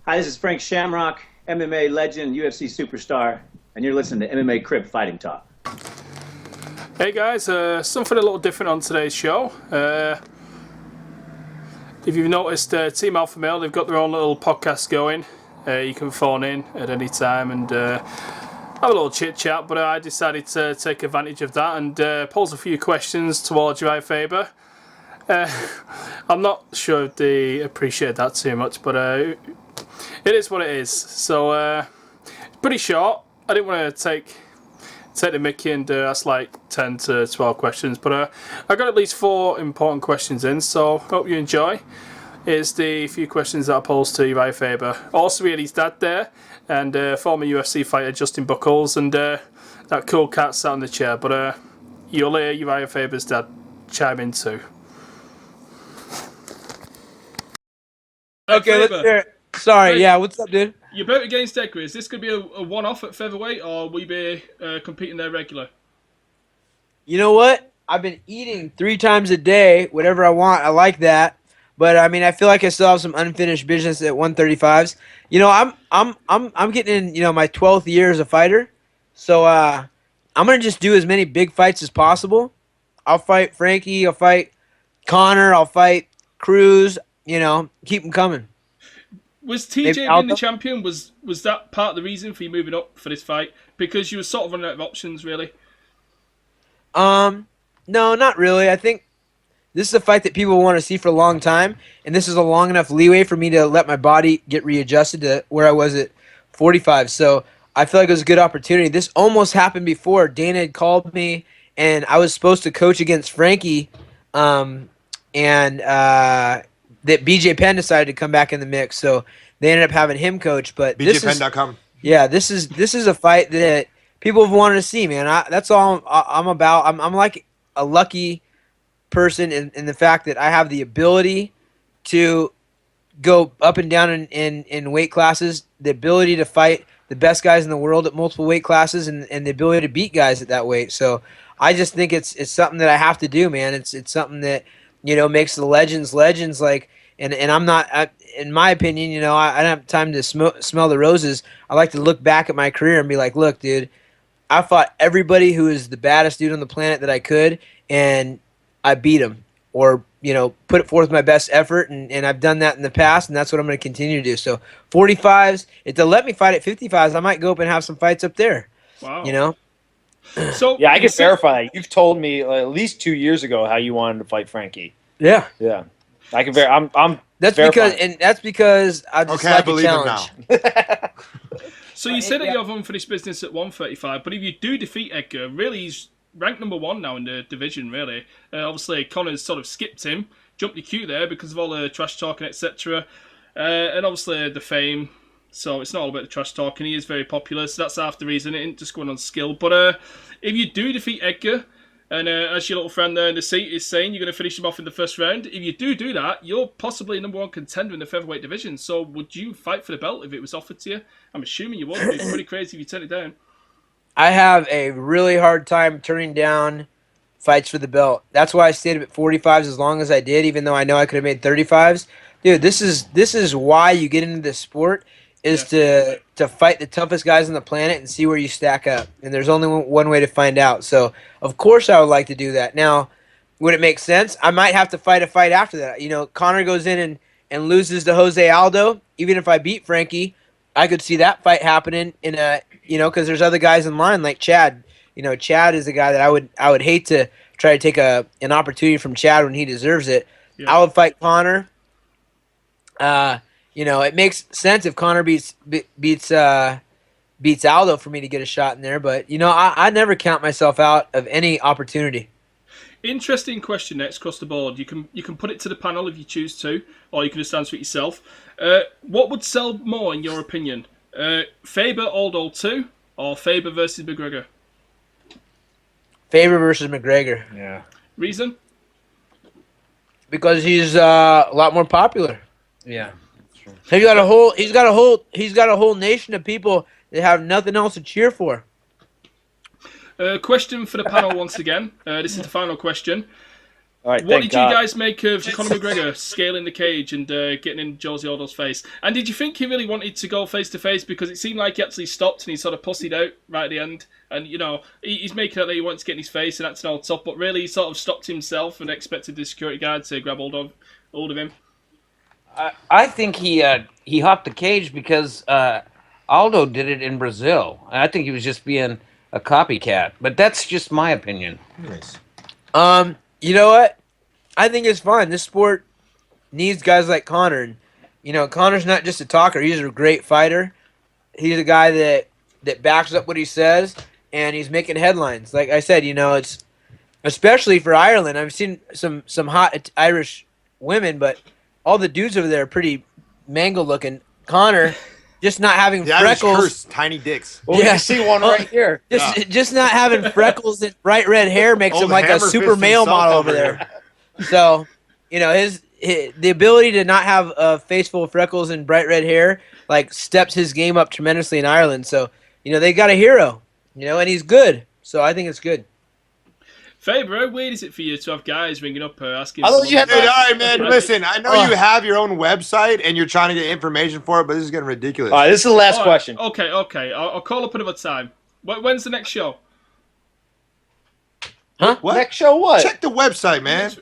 Hi, this is Frank Shamrock, MMA legend, UFC superstar, and you're listening to MMA Crib Fighting Talk. Hey guys, something a little different on today's show. If you've noticed, Team Alpha Male, they've got their own little podcast going. You can phone in at any time and have a little chit chat, but I decided to take advantage of that and pose a few questions towards Urijah Faber. I'm not sure if they appreciate that too much, but it is what it is. So it's pretty short. I didn't want to take the mickey and ask like 10 to 12 questions, but I got at least 4 important questions in, so hope you enjoy. Here's the few questions that I posed to Urijah Faber. Also, we had his dad there, and former UFC fighter Justin Buckles, and that cool cat sat in the chair, but you'll hear Urijah Faber's dad chime in too. Okay, let's hear it. Sorry, yeah, what's up, dude? You're bout against Edgar. Is this going to be a one-off at featherweight, or will you be competing there regular? You know what? I've been eating 3 times a day, whatever I want. I like that, but I mean, I feel like I still have some unfinished business at 135s. You know, I'm getting in, my 12th year as a fighter, so I'm gonna just do as many big fights as possible. I'll fight Frankie. I'll fight Conor. I'll fight Cruz. Keep them coming. Was TJ being the champion, was that part of the reason for you moving up for this fight? Because you were sort of running out of options, really? No, not really. I think this is a fight that people want to see for a long time, and this is a long enough leeway for me to let my body get readjusted to where I was at 45. So I feel like it was a good opportunity. This almost happened before. Dana had called me, and I was supposed to coach against Frankie, that BJ Penn decided to come back in the mix, so they ended up having him coach. But BJPenn.com. Yeah, this is a fight that people have wanted to see, man. That's all I'm about. I'm like a lucky person in the fact that I have the ability to go up and down in weight classes, the ability to fight the best guys in the world at multiple weight classes, and the ability to beat guys at that weight. So I just think it's something that I have to do, man. It's something that makes the legends like. And I'm not, in my opinion, I don't have time to smell the roses. I like to look back at my career and be like, look, dude, I fought everybody who is the baddest dude on the planet that I could, and I beat them, or put forth my best effort, and I've done that in the past, and that's what I'm going to continue to do. So 45s, if they'll let me fight at 55s, I might go up and have some fights up there. Wow. So yeah, I can verify that. You've told me at least 2 years ago how you wanted to fight Frankie. Yeah. I can I'm that's because I just like a challenge. Now. So you said that you have unfinished business at 135, but if you do defeat Edgar, really he's ranked number 1 now in the division, really. Obviously, Conor's sort of skipped him, jumped the queue there because of all the trash talking, etc. And obviously the fame, so it's not all about the trash talking. He is very popular, so that's half the reason. It ain't just going on skill. But if you do defeat Edgar, and as your little friend there in the seat is saying, you're going to finish him off in the first round. If you do that, you're possibly number 1 contender in the featherweight division. So would you fight for the belt if it was offered to you? I'm assuming you would. It'd be pretty crazy if you turn it down. I have a really hard time turning down fights for the belt. That's why I stayed at 45s as long as I did, even though I know I could have made 35s. Dude, this is why you get into this sport, is to fight the toughest guys on the planet and see where you stack up. And there's only one way to find out. So, of course I would like to do that. Now, would it make sense? I might have to fight a fight after that. Conor goes in and loses to Jose Aldo. Even if I beat Frankie, I could see that fight happening because there's other guys in line like Chad. Chad is a guy that I would hate to try to take an opportunity from Chad when he deserves it. Yeah. I would fight Conor. It makes sense if Conor beats Aldo for me to get a shot in there, but I never count myself out of any opportunity. Interesting question next across the board. You can put it to the panel if you choose to, or you can just answer it yourself. What would sell more in your opinion? Faber Aldo 2 or Faber versus McGregor? Faber versus McGregor. Yeah. Reason? Because he's a lot more popular. Yeah. He's got a whole nation of people that have nothing else to cheer for. Question for the panel once again. This is the final question. All right, What thank did God. you guys make of Conor McGregor scaling the cage and getting in Josie Aldo's face? And did you think he really wanted to go face to face? Because it seemed like he actually stopped and he sort of pussied out right at the end. And, you know, he's making it that he wants to get in his face and acting all tough, but really he sort of stopped himself and expected the security guard to grab hold of him. I think he hopped the cage because Aldo did it in Brazil. I think he was just being a copycat, but that's just my opinion. Nice. You know what? I think it's fun. This sport needs guys like Conor. And, you know, Conor's not just a talker. He's a great fighter. He's a guy that backs up what he says, and he's making headlines. Like I said, you know, it's especially for Ireland. I've seen some hot Irish women, but all the dudes over there are pretty mangled looking. Conor, just not having The Irish freckles. curse, tiny dicks. Well, Yeah. you see one right here. Just not having freckles and bright red hair makes Old him like a hammer super fist male himself model over over there. So, you know, his the ability to not have a face full of freckles and bright red hair like steps his game up tremendously in Ireland. So, you know, they got a hero, you know, and he's good. So I think it's good. Faber, how weird is it for you to have guys ringing up asking? I thought you had Dude, all right, man. Right. Listen, I know you have your own website and you're trying to get information for it, but this is getting ridiculous. All right, this is the last All right, question. Okay. I'll call up another time. When's the next show? What? Next show, what? Check the website, man.